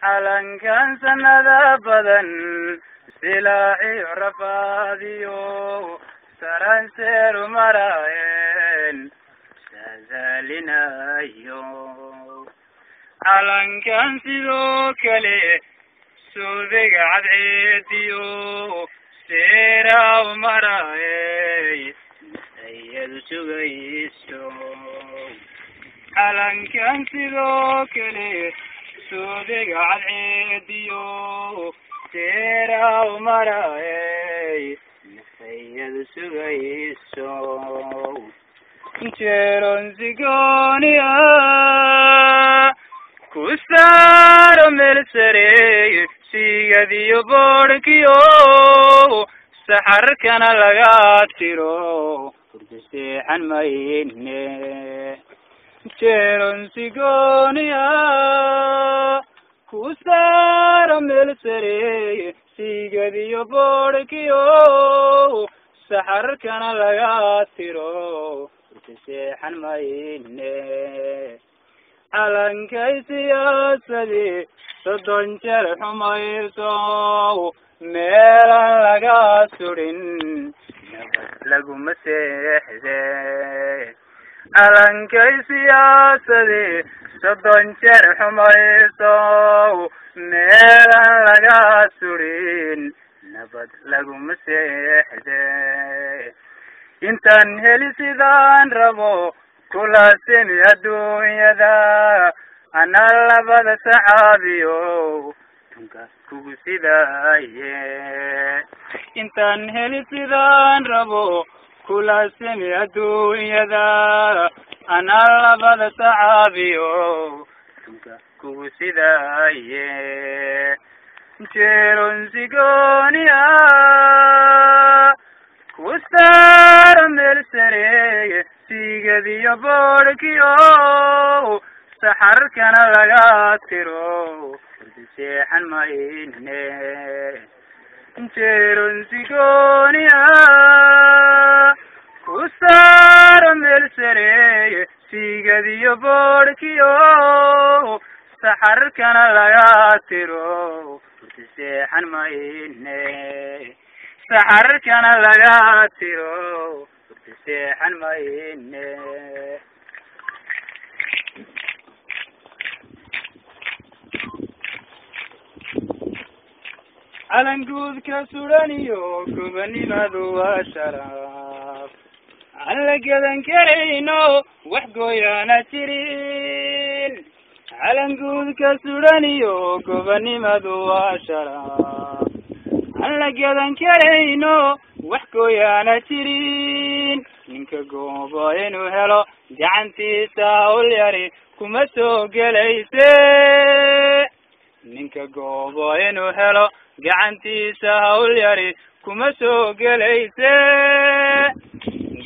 علن كان سنة بدن سلاحي رفاضيو سران سير مراين سازالنا يو علن كان سيدو كلي سوذق عدعيديو سيرا ومراين سيد سويسو علن كان سيدو كلي سوذق عدعيديو سيرا ومراين سيد سويسو جيرون زيغونيا كوستار ملسري سيغديو بوركيو سحر كان لغاتيرو كردستي عن مايني جيرون زيغونيا كوستار ملسري سيغديو بوركيو سحر كان لغاتيرو سيحن مايني علن كي سياسدي صدن جرح مايسو ميلا لغا سورين نبت لغو مسيحزي علن كي سياسدي صدن جرح مايسو ميلا لغا سورين نبت لغو مسيحزي intaan heli sidaan rabo kula simi adduunyada ana labada sacaabiyo tunka kugu sidaaye intaan heli sidaan rabo kula simi adduunyada ana labada sacaabiyo tunka kugu sidaaye jeeron sigoniya كوستار ملسري سيغديو بوركيو سحر كان لغاتيرو سيحن مايني جيرون سيغونيا كوستار ملسري سيغديو بوركيو سحر كان لغاتيرو سيحن مايني سحر كان لغاتيرو تسيحن مايني علن قوذ كسورانيو كبني ماذو شرف على قدن كرينو وحقو يا ناترين علن قوذ كسورانيو كبني ماذو شرف alla gadan karayno wax gooyana jirin ninka goobo inuu helo gacantiisa ul yari kuma soo gelayse ninka goobo inuu helo gacantiisa ul yari kuma soo gelayse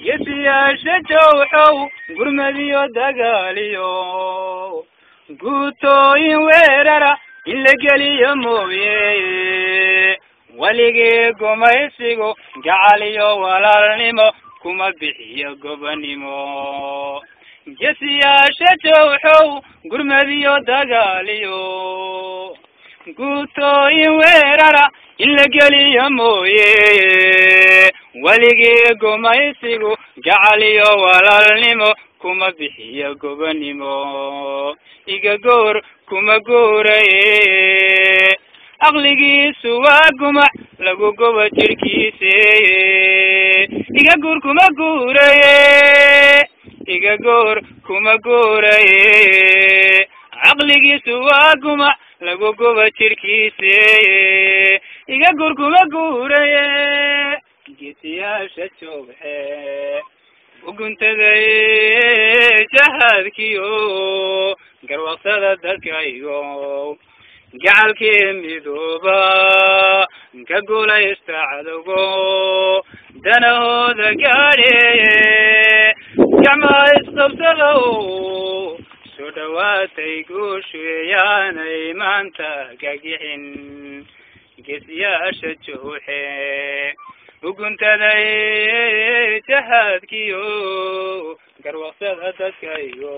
yesiyaasha jawxow gurmadiyo dagaaliyo guutooyin weerara in la geliyo mooye waligii gumaysigu gacaliyo walaalnimo kuma bixiyo gobonimo gesiyaasha jawxow gurmadiyo dagaaliyo guutooyin weerara in la geliyo mooye waligii gumaysigu gacaliyo walaalnimo kuma bixiyo gobonimo iga goor kuma guuraye aqligiisu waa gumac lagu gobo jirkiise iga goor kuma guuraye iga goor kuma guuraye aqligiisu waa gumac lagu gobo jirkiise iga goor kuma guuraye geesiyaasha joogxe uguntaday jahadkiyo garwaqsada dalkaygo gacalkii midooba ka guulaysta cadowgo danahooda gaadheeye gacmaha isqabsadow soo dhawaatay guushuyaanay maanta gagixin geesiyaasha jooxe uguntaday jahadkiyo garwaqsada dadkaygo